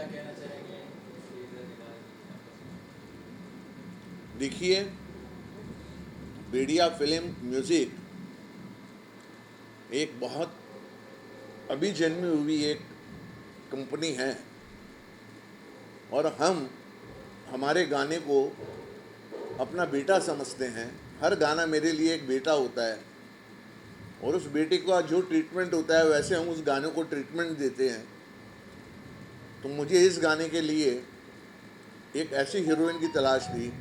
कहना चाहेंगे देखिए, बेड़िया फिल्म म्यूज़िक एक बहुत अभी जन्मी हुई एक कंपनी है और हम हमारे गाने को अपना बेटा समझते हैं। हर गाना मेरे लिए एक बेटा होता है और उस बेटे का जो ट्रीटमेंट होता है वैसे हम उस गाने को ट्रीटमेंट देते हैं। तो मुझे इस गाने के लिए एक ऐसी हीरोइन की तलाश थी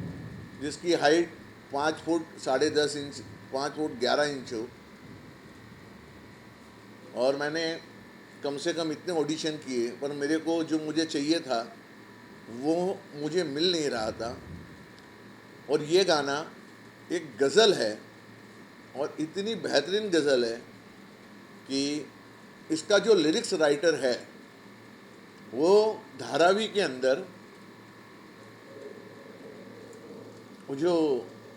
जिसकी height 5 foot 10.5 inch 5 foot 11 inch हो, और मैंने कम से कम इतने ऑडिशन किए पर मेरे को जो मुझे चाहिए था वो मुझे मिल नहीं रहा था। और ये गाना एक गज़ल है और इतनी बेहतरीन गज़ल है कि इसका जो लिरिक्स राइटर है वो धारावी के अंदर वो जो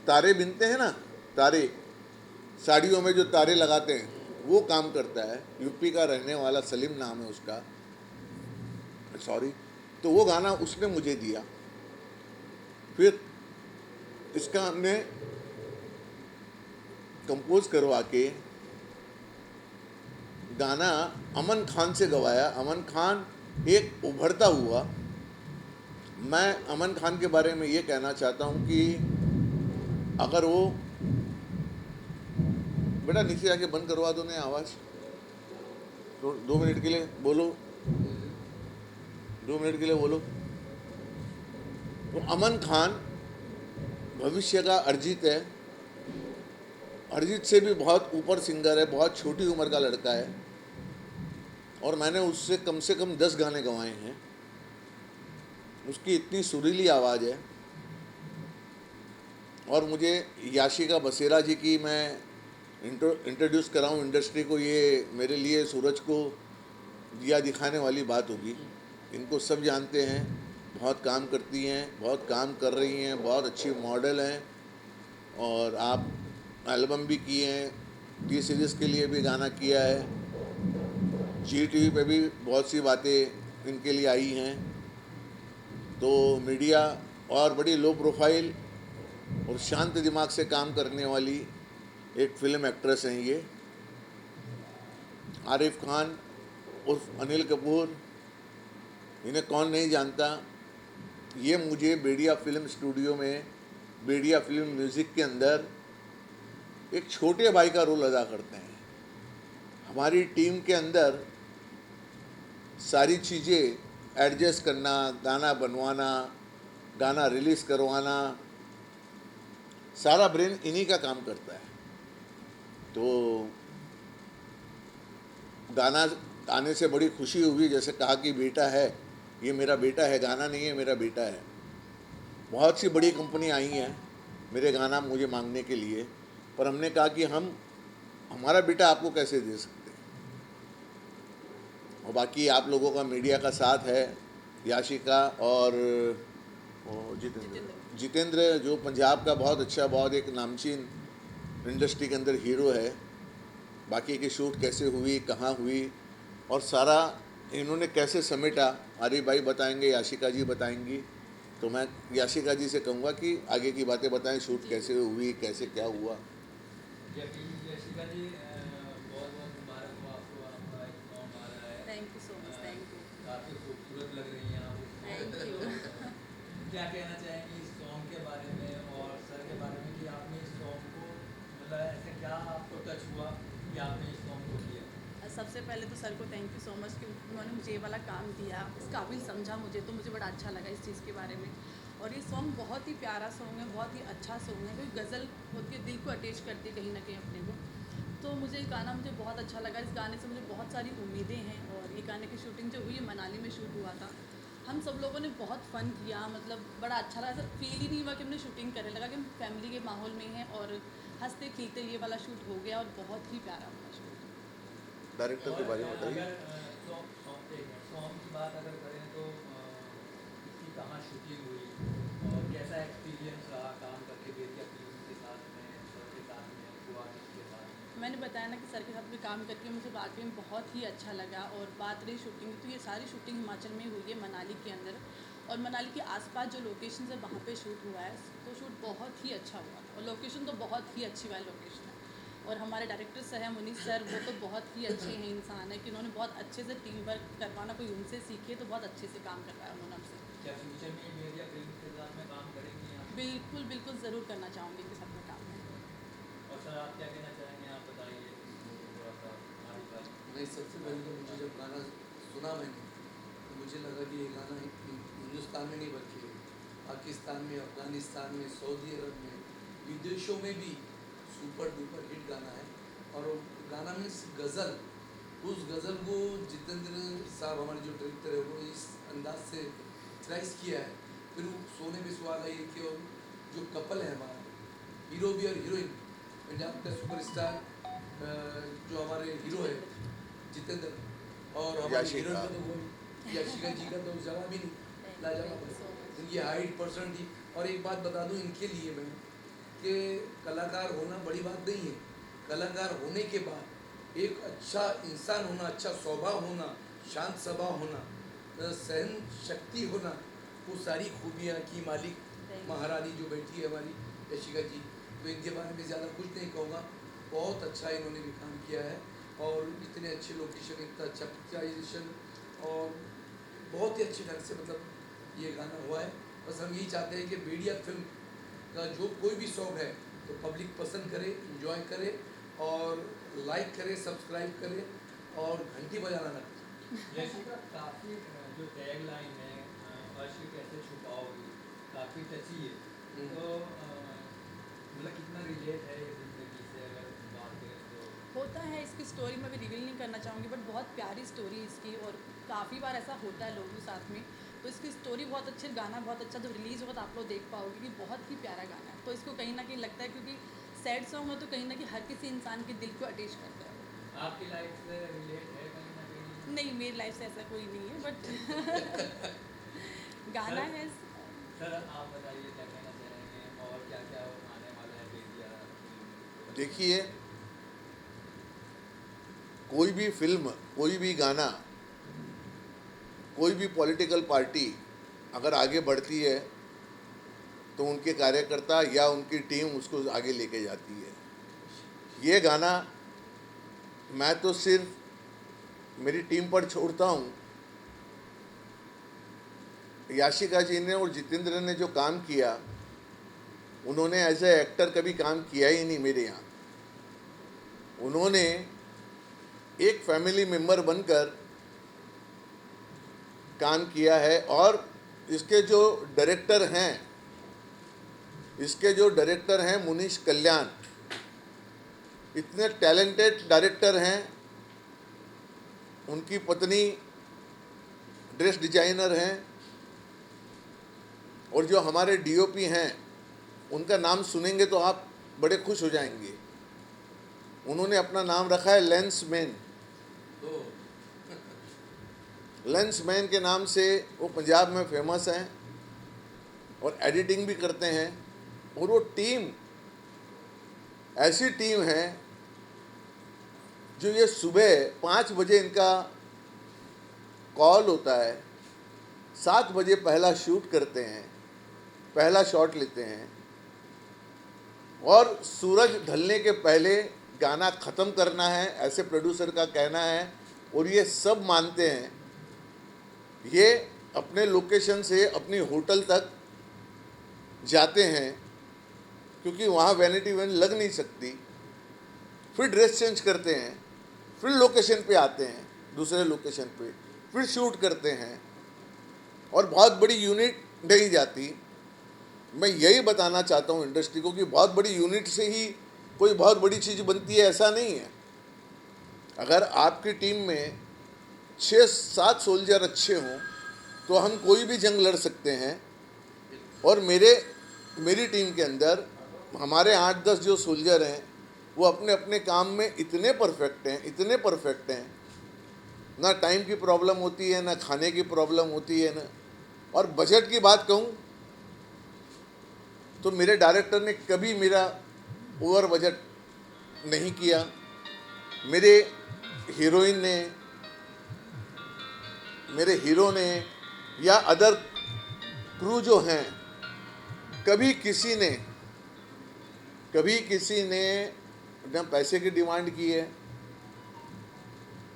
तारे बिनते हैं ना, तारे साड़ियों में जो तारे लगाते हैं वो काम करता है। यूपी का रहने वाला सलीम नाम है उसका, सॉरी। तो वो गाना उसने मुझे दिया। फिर इसका हमने कंपोज करवा के गाना अमन खान से गवाया। अमन खान एक उभरता हुआ, मैं अमन खान के बारे में ये कहना चाहता हूँ कि अगर वो, बेटा नीचे आके बंद करवा दो ना आवाज़, 2 मिनट के लिए बोलो, 2 मिनट के लिए बोलो। तो अमन खान भविष्य का अरिजीत है। अरिजीत से भी बहुत ऊपर सिंगर है, बहुत छोटी उम्र का लड़का है और मैंने उससे कम से कम 10 गाने गवाए हैं। उसकी इतनी सुरीली आवाज़ है। और मुझे याशिका बसेरा जी की मैं इंट्रोड्यूस कराऊँ इंडस्ट्री को, ये मेरे लिए सूरज को दिया दिखाने वाली बात होगी। इनको सब जानते हैं, बहुत काम करती हैं, बहुत काम कर रही हैं, बहुत अच्छी मॉडल हैं और आप एल्बम भी किए हैं, टी सीरीज़ के लिए भी गाना किया है, जी टीवी पे भी बहुत सी बातें इनके लिए आई हैं। तो मीडिया और बड़ी लो प्रोफाइल और शांत दिमाग से काम करने वाली एक फ़िल्म एक्ट्रेस हैं ये। आरिफ खान उर्फ अनिल कपूर, इन्हें कौन नहीं जानता। ये मुझे बेड़िया फिल्म स्टूडियो में, बेड़िया फिल्म म्यूज़िक के अंदर एक छोटे भाई का रोल अदा करते हैं। हमारी टीम के अंदर सारी चीज़ें एडजस्ट करना, गाना बनवाना, गाना रिलीज़ करवाना, सारा ब्रेन इन्हीं का काम करता है। तो गाना आने से बड़ी खुशी हुई, जैसे कहा कि बेटा है, ये मेरा बेटा है, गाना नहीं है, मेरा बेटा है। बहुत सी बड़ी कंपनी आई हैं मेरे गाना मुझे मांगने के लिए, पर हमने कहा कि हम हमारा बेटा आपको कैसे दे सकते हैं। और बाकी आप लोगों का मीडिया का साथ है, याशिका और जितेंद्र जो पंजाब का बहुत अच्छा, बहुत एक नामचीन इंडस्ट्री के अंदर हीरो है। बाकी की शूट कैसे हुई, कहाँ हुई और सारा इन्होंने कैसे समेटा, आरिफ भाई बताएंगे, याशिका जी बताएंगी। तो मैं याशिका जी से कहूँगा कि आगे की बातें बताएं, शूट कैसे हुई, कैसे क्या हुआ। यशिका जी, बहुत बहुत मुबारक हो आपको, आपका एक सॉन्ग आ रहा है। Thank you so much, thank you. काफ़ी खूबसूरत लग रही हैं आप थैंक इसमें। यू। क्या कहना चाहेंगी इस सॉन्ग के बारे में और सर के बारे में कि आपने इस सॉन्ग को, मतलब ऐसे क्या आपको टच हुआ कि आपने इस सॉन्ग को किया? सबसे पहले तो सर को थैंक यू सो मच कि उन्होंने मुझे ये वाला काम दिया, इस काबिल समझा मुझे, तो मुझे बड़ा अच्छा लगा इस चीज़ के बारे में। और ये सॉन्ग बहुत ही प्यारा सॉन्ग है, बहुत ही अच्छा सॉन्ग है, कोई गज़ल होती है, दिल को अटैच करती है कहीं ना कहीं अपने को। तो मुझे गाना मुझे बहुत अच्छा लगा। इस गाने से मुझे बहुत सारी उम्मीदें हैं। और ये गाने की शूटिंग जो हुई मनाली में शूट हुआ था। हम सब लोगों ने बहुत फ़न किया, मतलब बड़ा अच्छा लगा। ऐसा फील ही नहीं हुआ कि हमने शूटिंग करे, लगा कि हम फैमिली के माहौल में हैं और हंसते खिलते ये वाला शूट हो गया और बहुत ही प्यारा हुआ शूट। डायरेक्टर के और बारे में बताइए। अगर सॉन्ग की बात अगर करें तो इसकी कहाँ शूटिंग हुई और कैसा एक्सपीरियंस रहा काम करके बेरिया फिल्म के साथ में, सर के साथ में, को आर्टिस्ट के साथ में? मैंने बताया ना कि सर के साथ में काम करके मुझे वाकई में बहुत ही अच्छा लगा। और बात रही शूटिंग की, तो ये सारी शूटिंग हिमाचल में हुई है, मनाली के अंदर। और मनाली के आसपास जो लोकेशन है वहाँ पे शूट हुआ है, तो शूट बहुत ही अच्छा हुआ और लोकेशन तो बहुत ही अच्छी वाली लोकेशन है। और हमारे डायरेक्टर सर हैं मुनीष सर, वो तो बहुत ही अच्छे हैं इंसान है कि उन्होंने बहुत अच्छे से टीम वर्क करवाना, कोई उनसे सीखे तो बहुत अच्छे से काम करवाया उन्होंने हमसे। क्या फ्यूचर में मेरिया फिल्म के साथ में काम करेंगी आप? बिल्कुल बिल्कुल ज़रूर करना चाहूँगी इनके साथ में काम में। और सर आप क्या कहना चाहेंगे, आप बताइए थोड़ा सा हमारी बात। नहीं, सबसे पहले तो मुझे जब गाना सुना मैंने तो मुझे लगा कि ये गाना हिंदुस्तान में नहीं बल्कि पाकिस्तान में, अफगानिस्तान में, सऊदी अरब में, विदेशों में भी सुपर डुपर हिट गाना है। और वो गाना मीन्स गज़ल, उस गज़ल को जितेंद्र साहब हमारे जो डायरेक्टर है वो इस अंदाज से ट्राइस किया है। फिर वो सोने में सुहागा ये कि और जो कपल है हमारा, हीरो भी और हीरोइन, पंजाब का सुपरस्टार जो हमारे हीरो है जितेंद्र, और हमारी याशिका। हीरोइन का तो वो याशिका जी का तो जवाब ही नहीं, लाजवाब है। इनकी हाइट पर्सन थी। और एक बात बता दूं इनके लिए मैं कि कलाकार होना बड़ी बात नहीं है, कलाकार होने के बाद एक अच्छा इंसान होना, अच्छा स्वभाव होना, शांत स्वभाव होना, सहन शक्ति होना, वो सारी खूबियाँ की मालिक महारानी जो बैठी है हमारी यशिका जी। तो इनके बारे में ज़्यादा कुछ नहीं कहूँगा, बहुत अच्छा इन्होंने भी काम किया है। और इतने अच्छे लोकेशन, इतना अच्छा पिक्चराइजेशन, और बहुत ही अच्छे ढंग से मतलब ये गाना हुआ है। बस हम यही चाहते हैं कि भेड़िया फिल्म का जो कोई भी सॉन्ग है तो पब्लिक पसंद करे, एंजॉय करे, और लाइक करे, सब्सक्राइब करे, और घंटी बजाना ना करे। यशिका काफ़ी जो टैग लाइन है अर्श कैसे छुपाओगी, काफ़ी टची है। तो मतलब कितना रिलेट है ये ज़िंदगी से अगर बात करें तो? होता है, इसकी स्टोरी मैं भी रिवील नहीं करना चाहूँगी, बट बहुत प्यारी स्टोरी है इसकी। और काफ़ी बार ऐसा होता है लोगों के साथ में। तो इसकी स्टोरी बहुत अच्छी, गाना बहुत अच्छा, जब रिलीज़ होगा तो आप लोग देख पाओगे कि बहुत ही प्यारा गाना है। तो इसको कहीं ना कहीं लगता है, क्योंकि सैड सॉन्ग है तो कहीं ना कहीं हर किसी इंसान के दिल को अटैच करता है। आपकी लाइफ से रिलेट है कहीं ना कहीं? नहीं, मेरी लाइफ से ऐसा कोई नहीं है, बट गाना है। सर आप बताइए क्या कहना चाहेंगे और क्या क्या आने वाला है भेड़िया फिल्म? देखिए, कोई भी फिल्म, कोई भी गाना, कोई भी पॉलिटिकल पार्टी अगर आगे बढ़ती है तो उनके कार्यकर्ता या उनकी टीम उसको आगे लेके जाती है। ये गाना मैं तो सिर्फ मेरी टीम पर छोड़ता हूँ। याशिका जी ने और जितेंद्र ने जो काम किया, उन्होंने एज ए एक्टर कभी काम किया ही नहीं मेरे यहाँ। उन्होंने एक फैमिली मेंबर बनकर काम किया है। और इसके जो डायरेक्टर हैं मुनीष कल्याण, इतने टैलेंटेड डायरेक्टर हैं। उनकी पत्नी ड्रेस डिजाइनर हैं, और जो हमारे डीओपी हैं उनका नाम सुनेंगे तो आप बड़े खुश हो जाएंगे। उन्होंने अपना नाम रखा है लेंसमैन। तो लेंसमैन के नाम से वो पंजाब में फेमस हैं और एडिटिंग भी करते हैं। और वो टीम ऐसी टीम है जो ये सुबह 5 बजे इनका कॉल होता है, 7 बजे पहला शूट करते हैं, पहला शॉट लेते हैं, और सूरज ढलने के पहले गाना ख़त्म करना है, ऐसे प्रोड्यूसर का कहना है। और ये सब मानते हैं। ये अपने लोकेशन से अपनी होटल तक जाते हैं, क्योंकि वहाँ वैनिटी वैन लग नहीं सकती। फिर ड्रेस चेंज करते हैं, फिर लोकेशन पे आते हैं, दूसरे लोकेशन पे फिर शूट करते हैं, और बहुत बड़ी यूनिट नहीं जाती। मैं यही बताना चाहता हूँ इंडस्ट्री को कि बहुत बड़ी यूनिट से ही कोई बहुत बड़ी चीज़ बनती है, ऐसा नहीं है। अगर आपकी टीम में 6-7 सोल्जर अच्छे हों तो हम कोई भी जंग लड़ सकते हैं। और मेरी टीम के अंदर हमारे 8-10 जो सोल्जर हैं वो अपने अपने काम में इतने परफेक्ट हैं, ना टाइम की प्रॉब्लम होती है, ना खाने की प्रॉब्लम होती है, ना। और बजट की बात कहूँ तो मेरे डायरेक्टर ने कभी मेरा ओवर बजट नहीं किया। मेरे हीरोइन ने, मेरे हीरो ने या अदर क्रू जो हैं, कभी किसी ने न पैसे की डिमांड की है।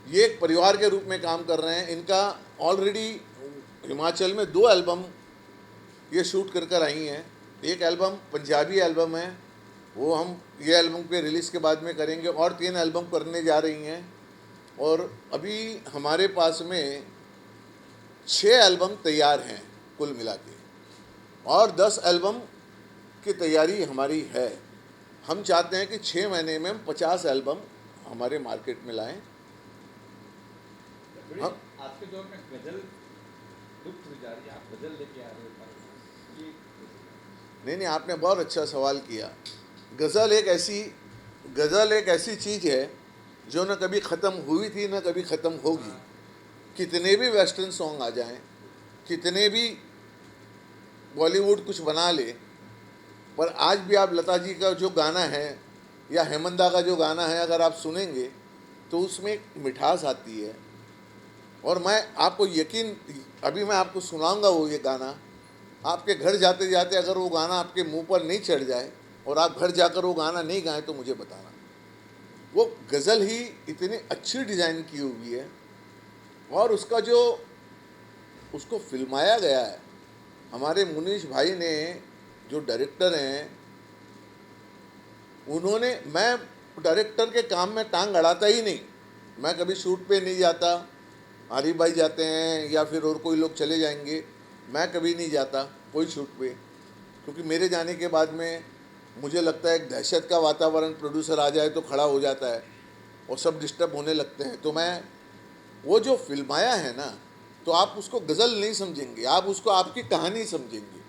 ये एक परिवार के रूप में काम कर रहे हैं। इनका ऑलरेडी हिमाचल में 2 एल्बम ये शूट कर आई हैं। एक एल्बम पंजाबी एल्बम है, वो हम ये एल्बम के रिलीज़ के बाद में करेंगे, और 3 एल्बम करने जा रही हैं। और अभी हमारे पास में 6 एल्बम तैयार हैं कुल मिला के, और 10 एल्बम की तैयारी हमारी है। हम चाहते हैं कि 6 महीने में हम 50 एल्बम हमारे मार्केट में लाएं। हाँ? आज के दौर में गजल लुप्त हो जा रही है, आप गजल लेके आ रहे हो पर ये नहीं, आपने बहुत अच्छा सवाल किया। गज़ल एक ऐसी चीज़ है जो न कभी ख़त्म हुई थी न कभी ख़त्म होगी। कितने भी वेस्टर्न सॉन्ग आ जाएं, कितने भी बॉलीवुड कुछ बना ले, पर आज भी आप लता जी का जो गाना है या हेमंदा का जो गाना है अगर आप सुनेंगे तो उसमें एक मिठास आती है। और मैं आपको यकीन, अभी मैं आपको सुनाऊंगा वो ये गाना, आपके घर जाते जाते अगर वो गाना आपके मुंह पर नहीं चढ़ जाए और आप घर जाकर वो गाना नहीं गाएं तो मुझे बताना। वो गज़ल ही इतनी अच्छी डिज़ाइन की हुई है, और उसका जो उसको फिल्माया गया है, हमारे मुनीश भाई ने जो डायरेक्टर हैं, उन्होंने, मैं डायरेक्टर के काम में टांग अड़ाता ही नहीं। मैं कभी शूट पे नहीं जाता, आरिफ भाई जाते हैं या फिर और कोई लोग चले जाएंगे, मैं कभी नहीं जाता कोई शूट पे, क्योंकि मेरे जाने के बाद में मुझे लगता है एक दहशत का वातावरण, प्रोड्यूसर आ जाए तो खड़ा हो जाता है और सब डिस्टर्ब होने लगते हैं। तो मैं वो जो फिल्माया है ना, तो आप उसको गज़ल नहीं समझेंगे, आप उसको आपकी कहानी समझेंगे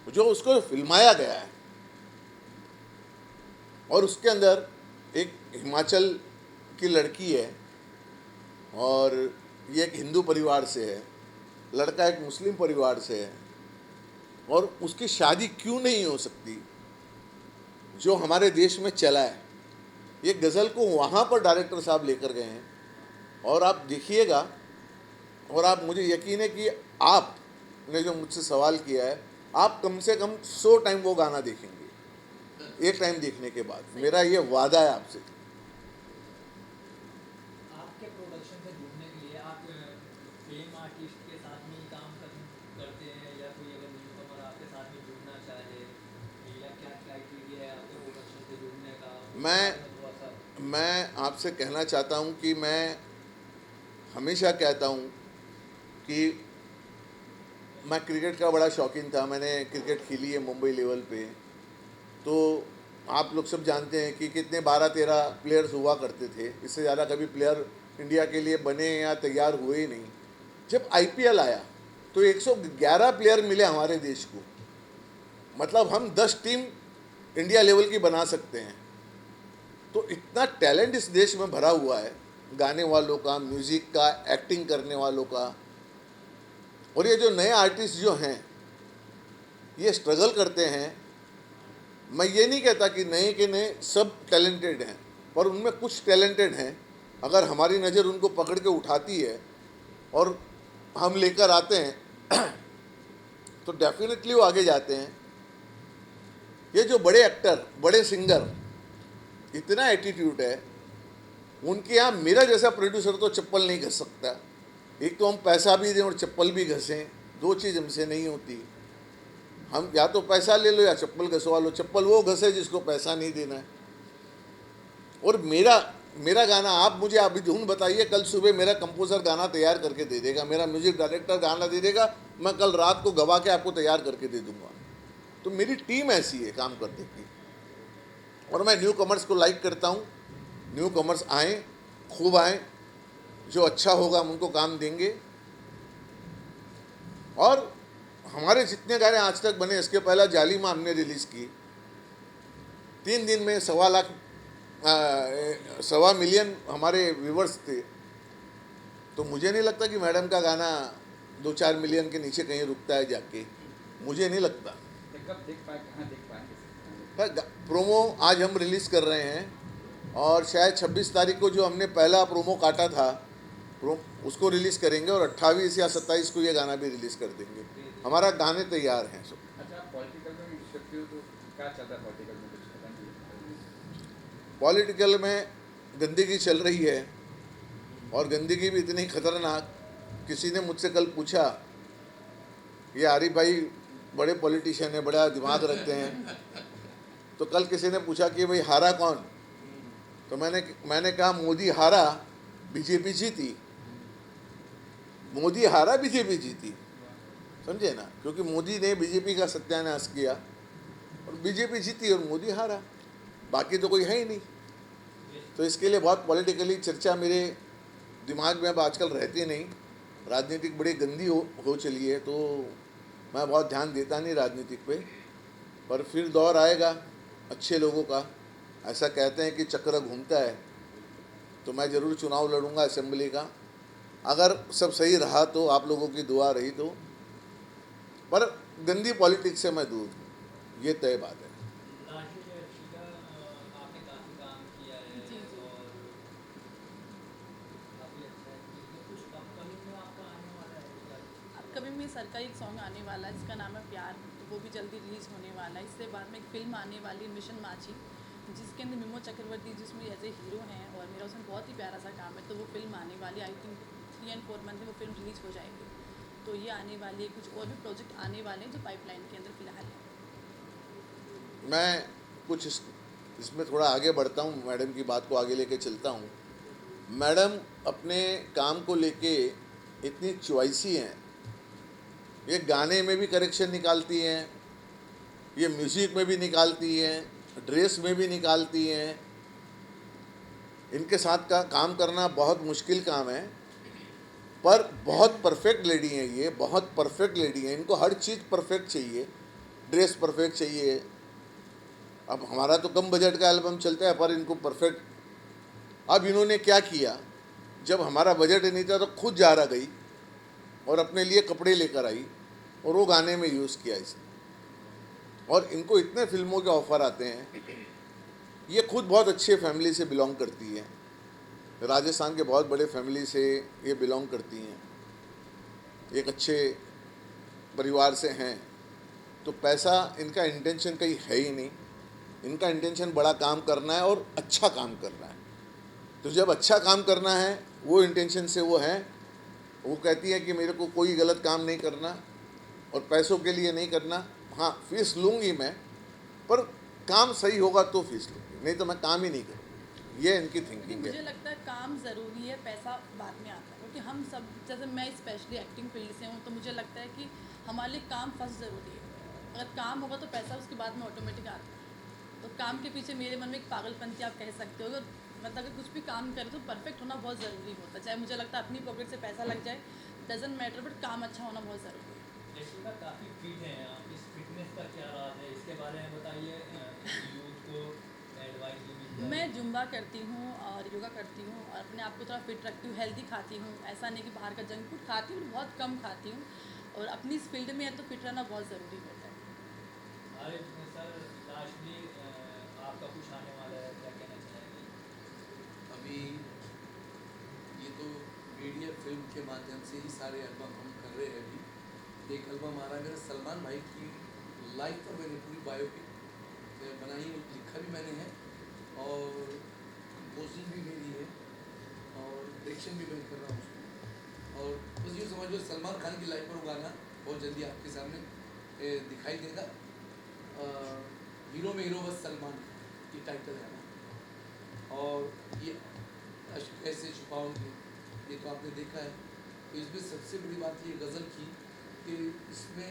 जो उसको फिल्माया गया है। और उसके अंदर एक हिमाचल की लड़की है और ये एक हिंदू परिवार से है, लड़का एक मुस्लिम परिवार से है, और उसकी शादी क्यों नहीं हो सकती जो हमारे देश में चला है। ये गज़ल को वहाँ पर डायरेक्टर साहब लेकर गए हैं, और आप देखिएगा, और आप, मुझे यकीन है कि आपने जो मुझसे सवाल किया है, आप कम से कम 100 टाइम वो गाना देखेंगे एक टाइम देखने के बाद। मेरा ये वादा है आपसे। आपके प्रोडक्शन से जुड़ने के लिए आप फेम आर्टिस्ट के साथ में ही काम करते हैं, या कोई अगर न्यूकमर आपके साथ में जुड़ना चाहे, या क्या क्राइटेरिया है आपके प्रोडक्शन से जुड़ने का? मैं आपसे कहना चाहता हूँ कि मैं हमेशा कहता हूँ कि मैं क्रिकेट का बड़ा शौकीन था, मैंने क्रिकेट खेली है मुंबई लेवल पे। तो आप लोग सब जानते हैं कि कितने 12-13 प्लेयर्स हुआ करते थे, इससे ज़्यादा कभी प्लेयर इंडिया के लिए बने या तैयार हुए ही नहीं। जब IPL आया तो 111 प्लेयर मिले हमारे देश को, मतलब हम 10 टीम इंडिया लेवल की बना सकते हैं। तो इतना टैलेंट इस देश में भरा हुआ है, गाने वालों का, म्यूज़िक का, एक्टिंग करने वालों का। और ये जो नए आर्टिस्ट जो हैं ये स्ट्रगल करते हैं। मैं ये नहीं कहता कि नए के नए सब टैलेंटेड हैं, पर उनमें कुछ टैलेंटेड हैं। अगर हमारी नज़र उनको पकड़ के उठाती है और हम लेकर आते हैं तो डेफिनेटली वो आगे जाते हैं। ये जो बड़े एक्टर, बड़े सिंगर, इतना एटीट्यूड है उनके यहाँ, मेरा जैसा प्रोड्यूसर तो चप्पल नहीं घस सकता। एक तो हम पैसा भी दें और चप्पल भी घसें, 2 चीज़ हमसे नहीं होती। हम या तो पैसा ले लो या चप्पल घसवा लो। चप्पल वो घसे जिसको पैसा नहीं देना है। और मेरा गाना, आप मुझे अभी धुन बताइए, कल सुबह मेरा कंपोज़र गाना तैयार करके दे देगा, मेरा म्यूज़िक डायरेक्टर गाना दे देगा, मैं कल रात को गवा के आपको तैयार करके दे दूँगा। तो मेरी टीम ऐसी है काम करने की। और मैं न्यू कमर्स को लाइक करता हूँ। न्यू कमर्स आएँ, खूब आएँ, जो अच्छा होगा हम उनको काम देंगे। और हमारे जितने गाने आज तक बने, इसके पहला जालिमा हमने रिलीज़ की, 3 दिन में 1.25 मिलियन हमारे व्यूवर्स थे। तो मुझे नहीं लगता कि मैडम का गाना 2-4 मिलियन के नीचे कहीं रुकता है जाके, मुझे नहीं लगता। कब देख पाए, कहाँ देख पाएंगे? पर प्रोमो आज हम रिलीज़ कर रहे हैं और शायद 26 तारीख को जो हमने पहला प्रोमो काटा था उसको रिलीज़ करेंगे और 28 या 27 को ये गाना भी रिलीज़ कर देंगे। हमारा गाने तैयार हैं सब। अच्छा, पॉलिटिकल में भी सकते हो तो क्या चलता है पॉलिटिकल में, कुछ पता नहीं? पॉलिटिकल में गंदगी चल रही है और गंदगी भी इतनी खतरनाक। किसी ने मुझसे कल पूछा, ये आरिफ भाई बड़े पॉलिटिशियन हैं, बड़ा दिमाग रखते हैं, तो कल किसी ने पूछा कि भाई हारा कौन, तो मैंने कहा मोदी हारा, बीजेपी जीती। मोदी हारा, बीजेपी जीती, समझे ना, क्योंकि मोदी ने बीजेपी का सत्यानाश किया और बीजेपी जीती और मोदी हारा, बाकी तो कोई है ही नहीं। तो इसके लिए बहुत पॉलिटिकली चर्चा मेरे दिमाग में अब आजकल रहती नहीं। राजनीतिक बड़ी गंदी हो चली है, तो मैं बहुत ध्यान देता नहीं राजनीतिक पे, पर फिर दौर आएगा अच्छे लोगों का। ऐसा कहते हैं कि चक्र घूमता है, तो मैं ज़रूर चुनाव लड़ूंगा असेंबली का, अगर सब सही रहा तो, आप लोगों की दुआ रही तो। पर गंदी पॉलिटिक्स से मैं दूर हूँ, ये तय बात है। आपने काफ़ी काम किया है जी, जी। और काफ़ी अच्छा है। कुछ अपकमिंग में आपका आने वाला है? अपकमिंग में सर का एक सॉन्ग आने वाला है जिसका नाम है प्यार, तो वो भी जल्दी रिलीज़ होने वाला है। इससे बाद में एक फिल्म आने वाली है मिशन माची, जिसके अंदर मिमो चक्रवर्ती जिसमें एज ए हीरो हैं और मेरा उसमें बहुत ही प्यारा सा काम है। तो वो फिल्म आने वाली, आई थिंक 3 और 4 मंथ में वो फिल्म रिलीज़ हो जाएगी। तो ये आने वाली है। कुछ और भी प्रोजेक्ट आने वाले हैं जो पाइपलाइन के अंदर फिलहाल है। मैं कुछ इसमें थोड़ा आगे बढ़ता हूँ, मैडम की बात को आगे लेके चलता हूँ। मैडम अपने काम को लेके इतनी चॉइसी हैं, ये गाने में भी करेक्शन निकालती हैं, ये म्यूज़िक में भी निकालती हैं, ड्रेस में भी निकालती हैं। इनके साथ का काम करना बहुत मुश्किल काम है, पर बहुत परफेक्ट लेडी हैं ये, बहुत परफेक्ट लेडी हैं। इनको हर चीज़ परफेक्ट चाहिए, ड्रेस परफेक्ट चाहिए। अब हमारा तो कम बजट का एल्बम चलता है, पर इनको परफेक्ट। अब इन्होंने क्या किया, जब हमारा बजट नहीं था तो खुद जारा गई और अपने लिए कपड़े लेकर आई और वो गाने में यूज़ किया इसे। और इनको इतने फिल्मों के ऑफ़र आते हैं। ये खुद बहुत अच्छे फैमिली से बिलोंग करती है, राजस्थान के बहुत बड़े फैमिली से ये बिलोंग करती हैं, एक अच्छे परिवार से हैं। तो पैसा इनका इंटेंशन कहीं है ही नहीं, इनका इंटेंशन बड़ा काम करना है और अच्छा काम करना है। तो जब अच्छा काम करना है, वो इंटेंशन से वो हैं। वो कहती है कि मेरे को कोई गलत काम नहीं करना और पैसों के लिए नहीं करना। हाँ, फीस लूँगी मैं, पर काम सही होगा तो फीस लूँगी, नहीं तो मैं काम ही नहीं करूँ। ये इनकी थिंकिंग मुझे है। लगता है काम ज़रूरी है, पैसा बाद में आता है। क्योंकि हम सब, जैसे मैं स्पेशली एक्टिंग फील्ड से हूँ, तो मुझे लगता है कि हमारे लिए काम फर्स्ट ज़रूरी है। अगर काम होगा तो पैसा उसके बाद में ऑटोमेटिक आता है। तो काम के पीछे मेरे मन में एक पागलपंती आप कह सकते हो। अगर कुछ भी काम करें तो परफेक्ट होना बहुत ज़रूरी होता है। चाहे मुझे लगता है अपनी पॉकेट से पैसा लग जाए, डजेंट मैटर, बट काम अच्छा होना बहुत ज़रूरी है। यशिका काफ़ी फिट हैं आप, इस फिटनेस का क्या राज है, इसके बारे में बताइए। यूथ को एडवाइस भी मिल जाए। मैं जुम्बा करती हूँ और योगा करती हूँ और अपने आप को थोड़ा फिट रखती हूँ, हेल्दी खाती हूँ। ऐसा नहीं कि बाहर का जंक फूड खाती हूँ, बहुत कम खाती हूँ। और अपनी इस फील्ड में है तो फिट रहना बहुत ज़रूरी होता है। अरे सर, लास्टली आपका कुछ आने वाला है, क्या कहना चाहेंगे? अभी ये तो मीडिया फिल्म के माध्यम से ही सारे एल्बम हम कर रहे हैं। अभी एक एल्बम आ रहा है मेरा सलमान भाई की लाइफ पर, मैंने पूरी बायोपिक बनाई, लिखा भी मैंने है और कंपोजिंग भी मेरी है और डायरेक्शन भी मैं कर रहा हूँ उसको। और बस यूँ समझ लो सलमान खान की लाइफ पर वो गाना बहुत जल्दी आपके सामने दिखाई देगा। हीरो में हीरो बस सलमान, ये टाइटल है ना। और ये अश्क कैसे छुपाओगे, ये तो आपने देखा है। तो इसमें सबसे बड़ी बात ये गज़ल की कि इसमें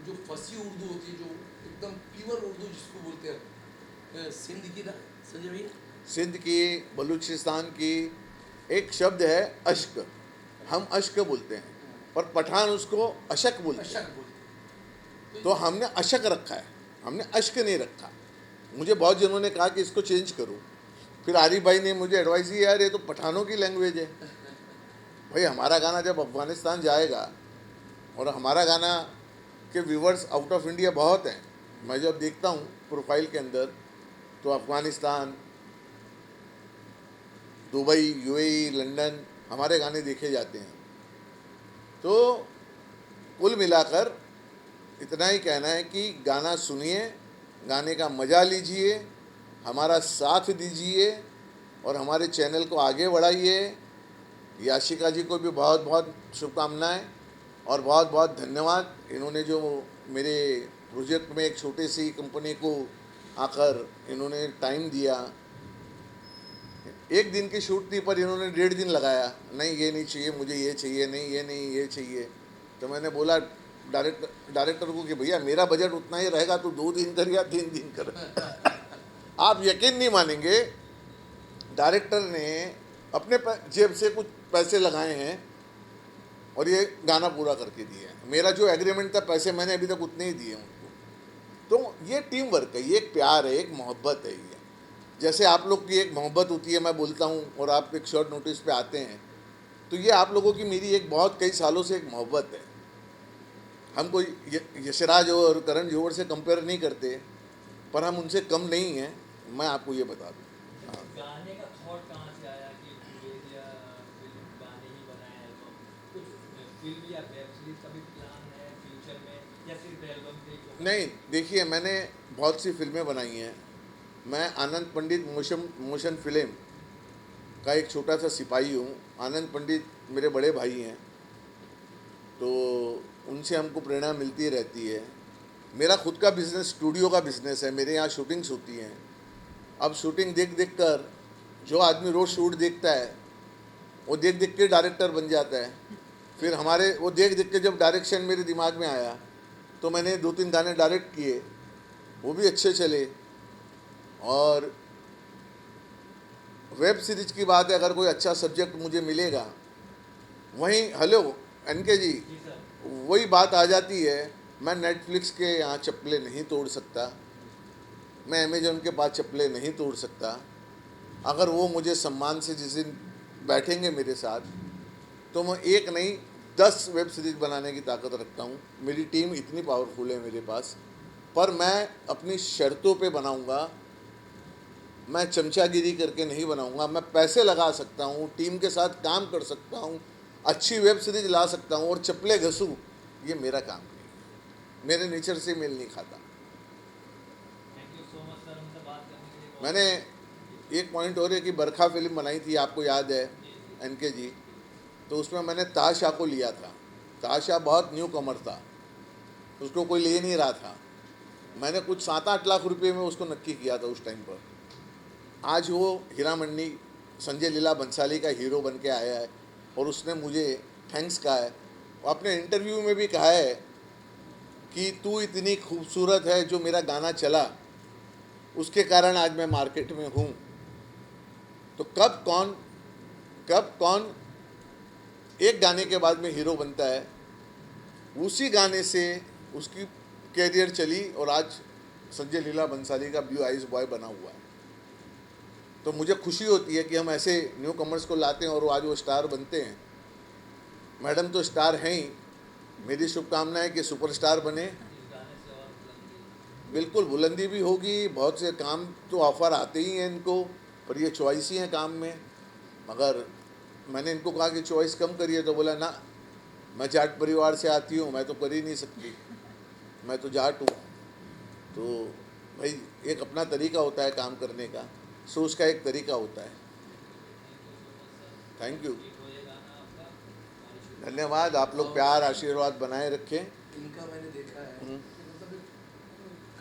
जो फंसी उर्दू होती है, जो एकदम प्योर उर्दू जिसको बोलते हैं, सिंध की ना संजय भैया, सिंध की, बलूचिस्तान की एक शब्द है अश्क, हम अश्क बोलते हैं, पर पठान उसको अशक बोलते हैं। अशक बोलते हैं। तो हमने अशक रखा है, हमने अश्क नहीं रखा। मुझे बहुत जनों ने कहा कि इसको चेंज करो, फिर आरिफ भाई ने मुझे एडवाइस दी, यार ये तो पठानों की लैंग्वेज है। भाई हमारा गाना जब अफ़गानिस्तान जाएगा, और हमारा गाना के व्यूवर्स आउट ऑफ इंडिया बहुत हैं, मैं जब देखता हूँ प्रोफाइल के अंदर तो अफ़गानिस्तान, दुबई, यूएई, लंदन हमारे गाने देखे जाते हैं। तो कुल मिलाकर इतना ही कहना है कि गाना सुनिए, गाने का मज़ा लीजिए, हमारा साथ दीजिए और हमारे चैनल को आगे बढ़ाइए। याशिका जी को भी बहुत बहुत शुभकामनाएं और बहुत बहुत धन्यवाद। इन्होंने जो मेरे प्रोजेक्ट में एक छोटी सी कंपनी को आकर इन्होंने टाइम दिया। एक दिन की शूट थी पर इन्होंने 1.5 दिन लगाया। नहीं ये नहीं चाहिए मुझे, ये चाहिए, नहीं ये नहीं ये चाहिए। तो मैंने बोला डायरेक्टर को कि भैया मेरा बजट उतना ही रहेगा, तो 2 दिन कर या 3 दिन कर। आप यकीन नहीं मानेंगे, डायरेक्टर ने अपने जेब से कुछ पैसे लगाए हैं और ये गाना पूरा करके दिए हैं। मेरा जो एग्रीमेंट था पैसे मैंने अभी तक उतने ही दिए उनको। तो ये टीम वर्क है, ये एक प्यार है, एक मोहब्बत है। ये जैसे आप लोग की एक मोहब्बत होती है, मैं बोलता हूँ और आप एक शॉर्ट नोटिस पे आते हैं, तो ये आप लोगों की मेरी एक बहुत कई सालों से एक मोहब्बत है। हम कोई यशराज और करण जौहर से कंपेयर नहीं करते, पर हम उनसे कम नहीं हैं, मैं आपको ये बता दूँ। गाने का थॉट कहाँ से आया कि या फिल्म गाने ही बनाए एल्बम? कुछ फिल्म या वेब सीरीज का भी प्लान है फ्यूचर में या सिर्फ एल्बम पे? नहीं, देखिए मैंने बहुत सी फिल्में बनाई हैं। मैं आनंद पंडित मोशन फिल्म का एक छोटा सा सिपाही हूँ। आनंद पंडित मेरे बड़े भाई हैं, तो उनसे हमको प्रेरणा मिलती रहती है। मेरा खुद का बिज़नेस, स्टूडियो का बिज़नेस है, मेरे यहाँ शूटिंग्स होती हैं। अब शूटिंग देख देख कर जो आदमी रोज़ शूट देखता है वो देख देख के डायरेक्टर बन जाता है। फिर हमारे वो देख देख के जब डायरेक्शन मेरे दिमाग में आया तो मैंने 2-3 गाने डायरेक्ट किए, वो भी अच्छे चले। और वेब सीरीज की बात है, अगर कोई अच्छा सब्जेक्ट मुझे मिलेगा, वहीं हेलो एनके जी, जी सर। वही बात आ जाती है। मैं नेटफ्लिक्स के यहाँ चप्पलें नहीं तोड़ सकता, मैं अमेजोन के पास चप्पलें नहीं तोड़ सकता। अगर वो मुझे सम्मान से जिस दिन बैठेंगे मेरे साथ, तो मैं एक नहीं 10 वेब सीरीज बनाने की ताकत रखता हूँ। मेरी टीम इतनी पावरफुल है मेरे पास, पर मैं अपनी शर्तों पे बनाऊँगा। मैं चमचागिरी करके नहीं बनाऊँगा। मैं पैसे लगा सकता हूँ, टीम के साथ काम कर सकता हूँ, अच्छी वेब सीरीज ला सकता हूँ, और चप्पलें घसूँ, ये मेरा काम नहीं है, मेरे नेचर से मेल नहीं खाता। Thank you so much sir, हमसे बात करने के लिए। मैंने एक पॉइंट और है कि बरखा फिल्म बनाई थी, आपको याद है एनके जी, तो उसमें मैंने ताशा को लिया था। ताशा बहुत न्यू कमर था, उसको कोई ले नहीं रहा था। मैंने कुछ 7-8 लाख रुपए में उसको नक्की किया था उस टाइम पर। आज वो हीरा मंडी संजय लीला बंसाली का हीरो बन के आया है और उसने मुझे थैंक्स कहा है। अपने इंटरव्यू में भी कहा है कि तू इतनी खूबसूरत है, जो मेरा गाना चला उसके कारण आज मैं मार्केट में हूँ। तो कब कौन एक गाने के बाद में हीरो बनता है, उसी गाने से उसकी कैरियर चली और आज संजय लीला बंसाली का ब्लू आइज बॉय बना हुआ है। तो मुझे खुशी होती है कि हम ऐसे न्यू कमर्स को लाते हैं और आज वो स्टार बनते हैं। मैडम तो स्टार हैं ही, मेरी शुभकामना है कि सुपरस्टार बने। इस गाने से और बुलंदी। बिल्कुल बुलंदी भी होगी। बहुत से काम तो ऑफ़र आते ही हैं इनको, पर ये चॉइस ही हैं काम में। मगर मैंने इनको कहा कि चॉइस कम करिए, तो बोला ना, मैं जाट परिवार से आती हूँ, मैं तो कर ही नहीं सकती, मैं तो जाट हूँ। तो भाई एक अपना तरीका होता है काम करने का, सोच का एक तरीका होता है। थैंक यू, तो ये गाना आपका हमारी शुभ धन्यवाद। आप लोग प्यार आशीर्वाद बनाए रखें। इनका मैंने देखा है हम्म। कि मतलब एक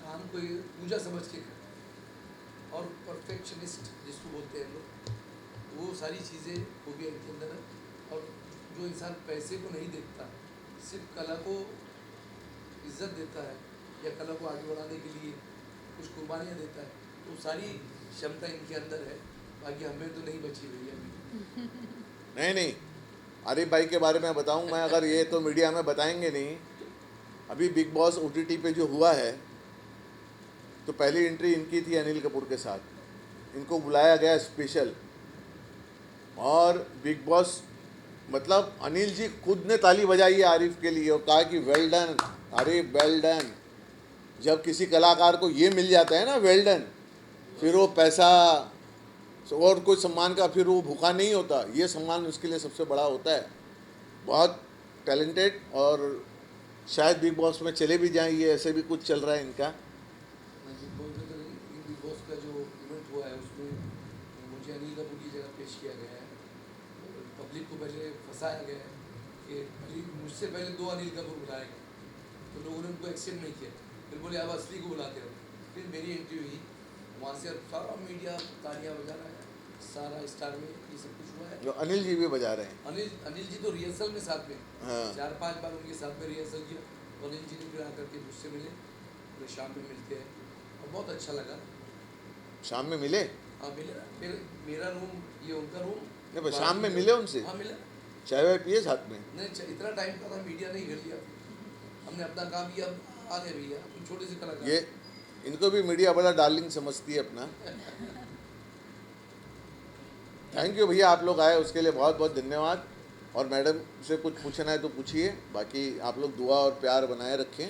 काम को ये पूजा समझ के करते और परफेक्शनिस्ट जिसको बोलते हैं लोग, वो सारी चीज़ें खूबियाँ इनके अंदर है। और जो इंसान पैसे को नहीं देखता, सिर्फ कला को इज्जत देता है या कला को आगे बढ़ाने के लिए कुछ कुर्बानियाँ देता है, तो सारी क्षमता इनके अंदर है। बाकी हमें तो नहीं बची भैया अभी। नहीं, आरिफ भाई के बारे में बताऊं मैं, अगर ये तो मीडिया में बताएंगे नहीं। अभी बिग बॉस OTT पे जो हुआ है, तो पहली एंट्री इनकी थी अनिल कपूर के साथ। इनको बुलाया गया स्पेशल, और बिग बॉस मतलब अनिल जी खुद ने ताली बजाई है आरिफ के लिए और कहा कि well done Arif, well done. जब किसी कलाकार को ये मिल जाता है ना वेल डन, फिर वो पैसा और कोई सम्मान का फिर वो भूखा नहीं होता, ये सम्मान उसके लिए सबसे बड़ा होता है। बहुत टैलेंटेड, और शायद बिग बॉस में चले भी जाएं, ये ऐसे भी कुछ चल रहा है इनका। बिग बॉस का जो इवेंट हुआ है उसमें मुझे अनिल कपूर की जगह पेश किया गया है। पब्लिक को पहले फंसाया गया है कि मुझसे पहले 2 अनिल कपूर बुलाए गए, तो लोगों ने उनको एक्सेप्ट नहीं किया। फिर बोले अब असली को बुलाते हो। फिर मेरी एंट्री हुई, वहाँ से सारा मीडिया तालियां बजा रहा है, सारा स्टार में ये सब कुछ हुआ है। जो अनिल जी भी बजा रहे हैं। अनिल जी तो रिहर्सल में साथ में, हाँ। 4-5 बार उनके साथ में रिहर्सल किया। अनिल जी ने फिर आकर के मुझसे मिले, फिर शाम में मिलते हैं और बहुत अच्छा लगा। शाम में मिले? हाँ मिले ना, फिर मेरा रूम, ये उनका रूम। नहीं, पर शाम में मिले उनसे? हाँ मिला। चाय वाय पिए साथ में? नहीं, इतना टाइम का था, मीडिया नहीं घेर लिया, हमने अपना काम किया। आ गए भैया, कुछ छोटे से कलाकार। ये इनको भी मीडिया बड़ा डार्लिंग समझती है अपना। थैंक यू भैया, आप लोग आए उसके लिए बहुत बहुत धन्यवाद। और मैडम से कुछ पूछना है तो पूछिए, बाकी आप लोग दुआ और प्यार बनाए रखें।